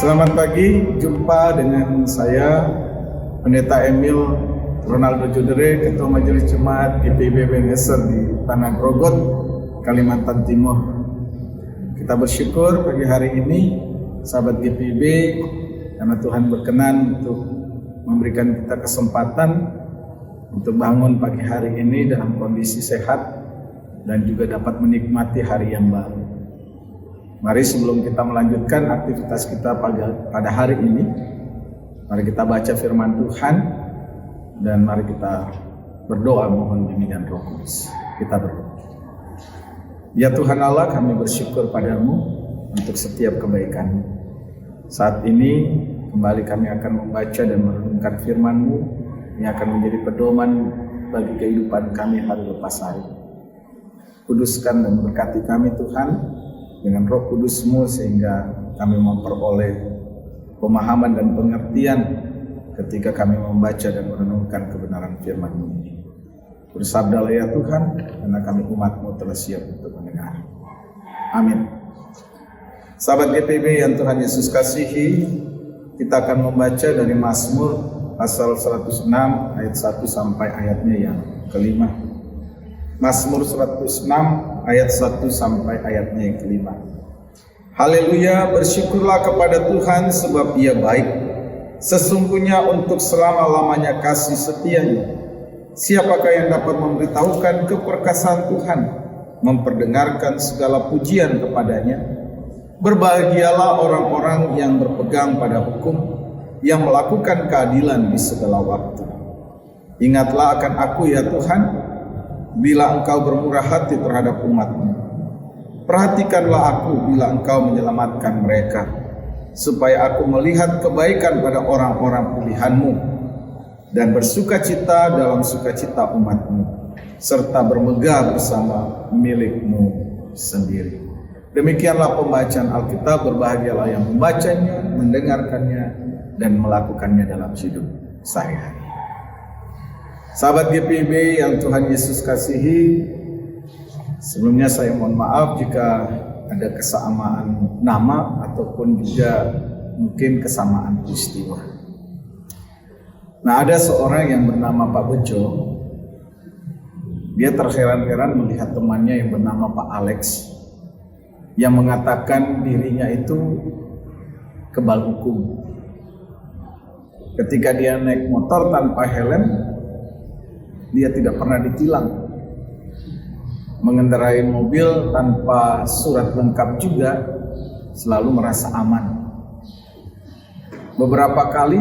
Selamat pagi, jumpa dengan saya Pendeta Emil Ronaldo Jodere, Ketua Majelis Jemaat GPIB Ebenezer di Tanah Grogot, Kalimantan Timur. Kita bersyukur pagi hari ini, sahabat GPIB, karena Tuhan berkenan untuk memberikan kita kesempatan untuk bangun pagi hari ini dalam kondisi sehat dan juga dapat menikmati hari yang baru. Mari sebelum kita melanjutkan aktivitas kita pada hari ini, mari kita baca firman Tuhan dan mari kita berdoa mohon bimbingan Roh Kudus. Kita berdoa. Ya Tuhan Allah, kami bersyukur padamu untuk setiap kebaikan-Mu. Saat ini kembali kami akan membaca dan merenungkan firman-Mu yang akan menjadi pedoman bagi kehidupan kami hari lepas hari. Kuduskan dan berkati kami Tuhan dengan Roh Kudus-Mu sehingga kami memperoleh pemahaman dan pengertian ketika kami membaca dan merenungkan kebenaran firman-Mu ini. Bersabdalah ya Tuhan, karena kami umat-Mu telah siap untuk mendengar. Amin. Sahabat GPIB yang Tuhan Yesus kasihi, kita akan membaca dari Mazmur pasal 106 ayat 1 sampai ayatnya yang kelima. Mazmur 106 ayat 1 sampai ayatnya yang kelima. Haleluya, bersyukurlah kepada Tuhan sebab Ia baik. Sesungguhnya untuk selama-lamanya kasih setia-Nya. Siapakah yang dapat memberitahukan keperkasaan Tuhan, memperdengarkan segala pujian kepada-Nya? Berbahagialah orang-orang yang berpegang pada hukum, yang melakukan keadilan di segala waktu. Ingatlah akan aku ya Tuhan, bila Engkau bermurah hati terhadap umat-Mu. Perhatikanlah aku bila Engkau menyelamatkan mereka, supaya aku melihat kebaikan pada orang-orang pilihan-Mu, dan bersukacita dalam sukacita umat-Mu, serta bermegah bersama milik-Mu sendiri. Demikianlah pembacaan Alkitab. Berbahagialah yang membacanya, mendengarkannya, dan melakukannya dalam hidup sehari-hari. Sahabat GPIB yang Tuhan Yesus kasihi, sebelumnya saya mohon maaf jika ada kesamaan nama ataupun juga mungkin kesamaan peristiwa. Nah, ada seorang yang bernama Pak Bejo. Dia terheran-heran melihat temannya yang bernama Pak Alex yang mengatakan dirinya itu kebal hukum. Ketika dia naik motor tanpa helm, dia tidak pernah ditilang. Mengendarai mobil tanpa surat lengkap juga selalu merasa aman. Beberapa kali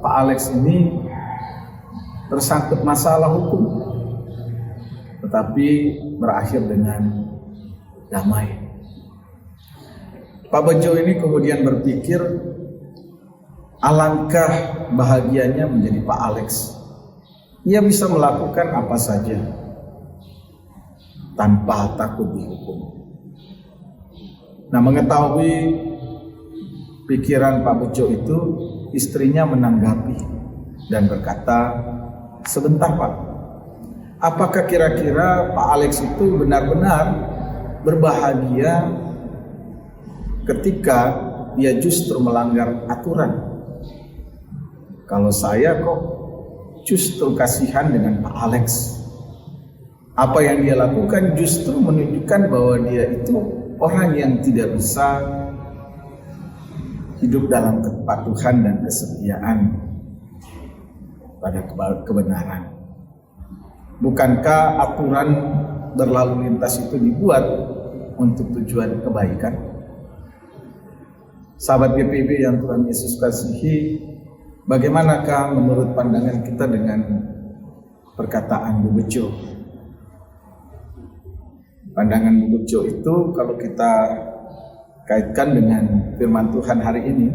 Pak Alex ini tersangkut masalah hukum, tetapi berakhir dengan damai. Pak Bejo ini kemudian berpikir, alangkah bahagianya menjadi Pak Alex. Ia bisa melakukan apa saja tanpa takut dihukum. Nah, mengetahui pikiran Pak Bejo itu, istrinya menanggapi dan berkata, sebentar Pak, apakah kira-kira Pak Alex itu benar-benar berbahagia ketika dia justru melanggar aturan? Kalau saya kok justru kasihan dengan Pak Alex. Apa yang dia lakukan justru menunjukkan bahwa dia itu orang yang tidak bisa hidup dalam kepatuhan dan kesetiaan pada kebenaran. Bukankah aturan berlalu lintas itu dibuat untuk tujuan kebaikan? Sahabat GPIB yang Tuhan Yesus kasihi, bagaimanakah menurut pandangan kita dengan perkataan Bu Bejo? Pandangan Bu Bejo itu kalau kita kaitkan dengan firman Tuhan hari ini,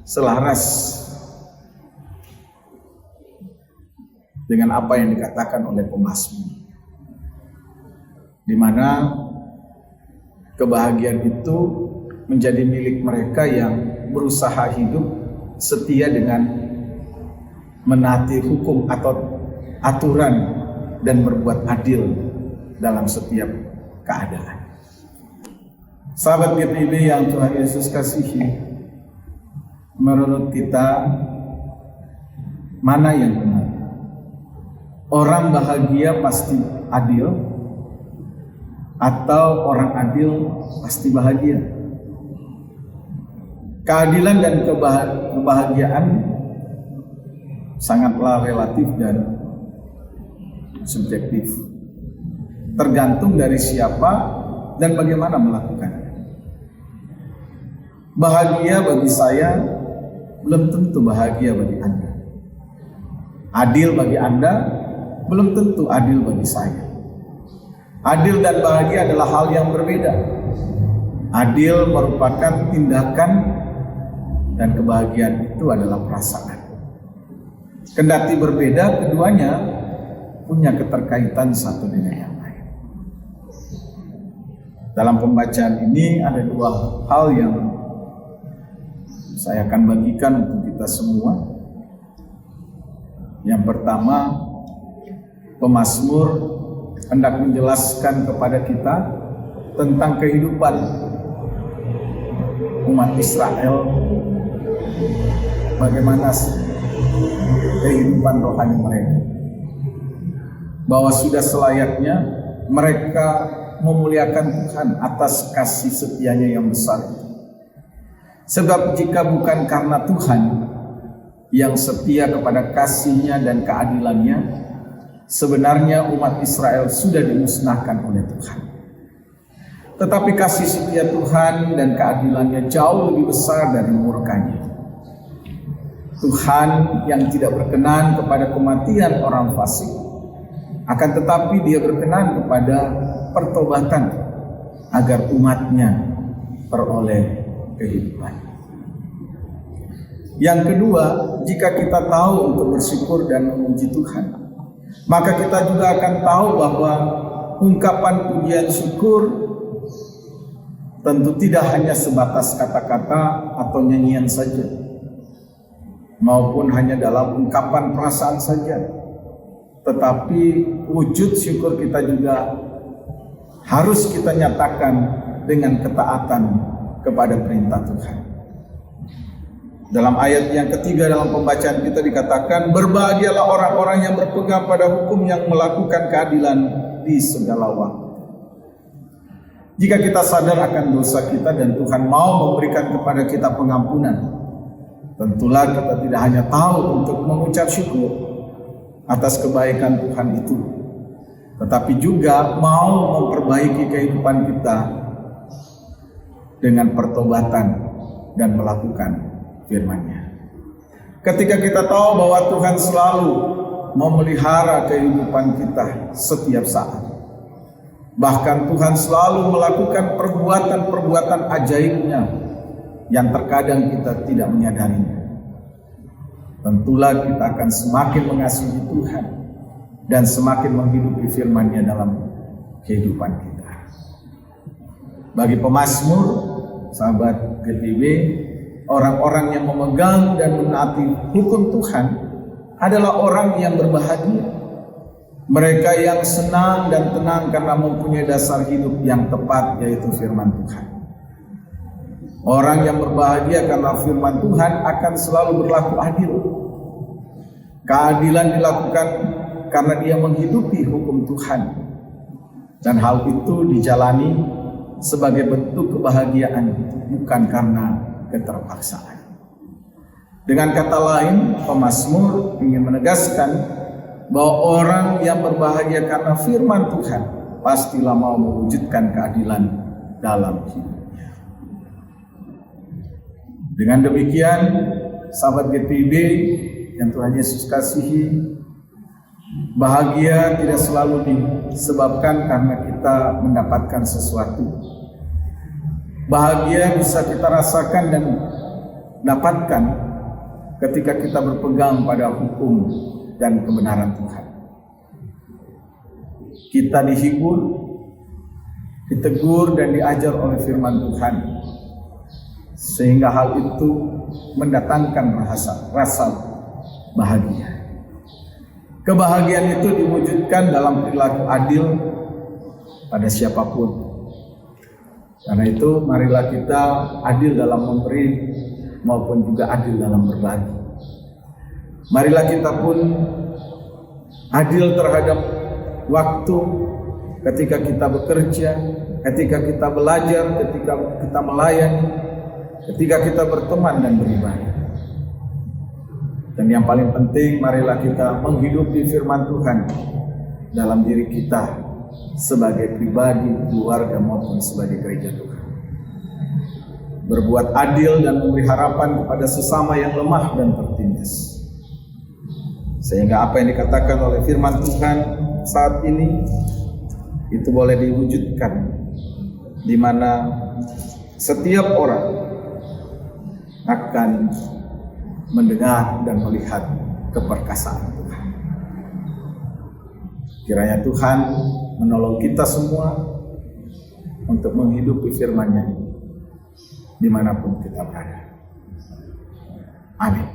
selaras dengan apa yang dikatakan oleh pemazmur, di mana kebahagiaan itu menjadi milik mereka yang berusaha hidup setia dengan menaati hukum atau aturan dan berbuat adil dalam setiap keadaan. Sahabat GPIB yang Tuhan Yesus kasihi, menurut kita mana yang benar? Orang bahagia pasti adil atau orang adil pasti bahagia? Keadilan dan kebahagiaan sangatlah relatif dan subjektif, tergantung dari siapa dan bagaimana melakukannya. Bahagia bagi saya belum tentu bahagia bagi Anda. Adil bagi Anda belum tentu adil bagi saya. Adil dan bahagia adalah hal yang berbeda. Adil merupakan tindakan dan kebahagiaan itu adalah perasaan. Kendati berbeda, keduanya punya keterkaitan satu dengan yang lain. Dalam pembacaan ini ada dua hal yang saya akan bagikan untuk kita semua. Yang pertama, pemazmur hendak menjelaskan kepada kita tentang kehidupan umat Israel, bagaimana kehidupan rohani mereka, bahwa sudah selayaknya mereka memuliakan Tuhan atas kasih setianya yang besar. Sebab jika bukan karena Tuhan yang setia kepada kasih-Nya dan keadilan-Nya, sebenarnya umat Israel sudah dimusnahkan oleh Tuhan. Tetapi kasih setia Tuhan dan keadilan-Nya jauh lebih besar dari murka-Nya. Tuhan yang tidak berkenan kepada kematian orang fasik, akan tetapi Dia berkenan kepada pertobatan agar umat-Nya peroleh kehidupan. Yang kedua, jika kita tahu untuk bersyukur dan memuji Tuhan, maka kita juga akan tahu bahwa ungkapan pujian syukur tentu tidak hanya sebatas kata-kata atau nyanyian saja, maupun hanya dalam ungkapan perasaan saja, tetapi wujud syukur kita juga harus kita nyatakan dengan ketaatan kepada perintah Tuhan. Dalam ayat yang ketiga dalam pembacaan kita dikatakan, berbahagialah orang-orang yang berpegang pada hukum, yang melakukan keadilan di segala waktu. Jika kita sadar akan dosa kita dan Tuhan mau memberikan kepada kita pengampunan, tentulah kita tidak hanya tahu untuk mengucap syukur atas kebaikan Tuhan itu, tetapi juga mau memperbaiki kehidupan kita dengan pertobatan dan melakukan firman-Nya. Ketika kita tahu bahwa Tuhan selalu memelihara kehidupan kita setiap saat, bahkan Tuhan selalu melakukan perbuatan-perbuatan ajaib-Nya yang terkadang kita tidak menyadarinya, tentulah kita akan semakin mengasihi Tuhan dan semakin menghidupi firman-Nya dalam kehidupan kita. Bagi pemazmur, sahabat GPIB, orang-orang yang memegang dan menaati hukum Tuhan adalah orang yang berbahagia. Mereka yang senang dan tenang karena mempunyai dasar hidup yang tepat, yaitu firman Tuhan. Orang yang berbahagia karena firman Tuhan akan selalu berlaku adil. Keadilan dilakukan karena dia menghidupi hukum Tuhan, dan hal itu dijalani sebagai bentuk kebahagiaan, bukan karena keterpaksaan. Dengan kata lain, pemazmur ingin menegaskan bahwa orang yang berbahagia karena firman Tuhan pastilah mau mewujudkan keadilan dalam hidupnya. Dengan demikian, sahabat GPIB yang Tuhan Yesus kasihi, bahagia tidak selalu disebabkan karena kita mendapatkan sesuatu. Bahagia bisa kita rasakan dan dapatkan ketika kita berpegang pada hukum dan kebenaran Tuhan. Kita dihibur, ditegur dan diajar oleh firman Tuhan, sehingga hal itu mendatangkan rasa bahagia. Kebahagiaan itu diwujudkan dalam perilaku adil pada siapapun. Karena itu marilah kita adil dalam memberi maupun juga adil dalam berbagi. Marilah kita pun adil terhadap waktu ketika kita bekerja, ketika kita belajar, ketika kita melayani, ketika kita berteman dan beribadah. Dan yang paling penting, marilah kita menghidupi firman Tuhan dalam diri kita sebagai pribadi, keluarga maupun sebagai gereja Tuhan. Berbuat adil dan memberi harapan kepada sesama yang lemah dan tertindas. Sehingga apa yang dikatakan oleh firman Tuhan saat ini itu boleh diwujudkan, di mana setiap orang akan mendengar dan melihat keperkasaan Tuhan. Kiranya Tuhan menolong kita semua untuk menghidupi firman-Nya dimanapun kita berada. Amin.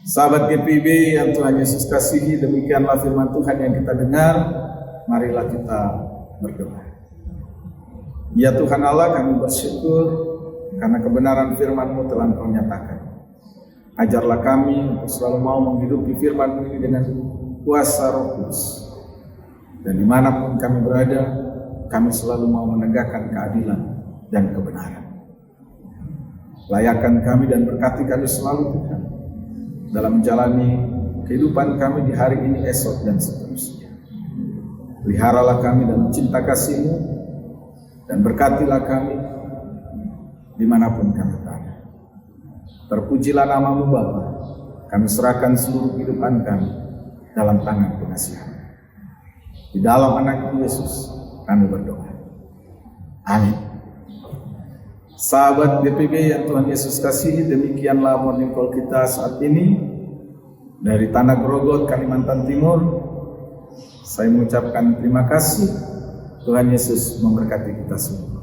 Sahabat GPIB yang Tuhan Yesus kasihi, demikianlah firman Tuhan yang kita dengar. Marilah kita berdoa. Ya Tuhan Allah, kami bersyukur karena kebenaran firman-Mu telah Engkau nyatakan. Ajarlah kami untuk selalu mau menghidupi firman-Mu ini dengan kuasa Roh Kudus. Dan dimanapun kami berada, kami selalu mau menegakkan keadilan dan kebenaran. Layakan kami dan berkati kami selalu Tuhan, dalam menjalani kehidupan kami di hari ini, esok, dan seterusnya. Peliharalah kami dalam cinta kasih-Mu, dan berkatilah kami dimanapun kami berada. Terpujilah nama-Mu Bapa. Kami serahkan seluruh kehidupan kami dalam tangan pengasihan. Di dalam anak Yesus kami berdoa. Amin. Sahabat GPIB yang Tuhan Yesus kasihi, demikianlah morning call kita saat ini dari Tanah Grogot, Kalimantan Timur. Saya mengucapkan terima kasih. Tuhan Yesus memberkati kita semua.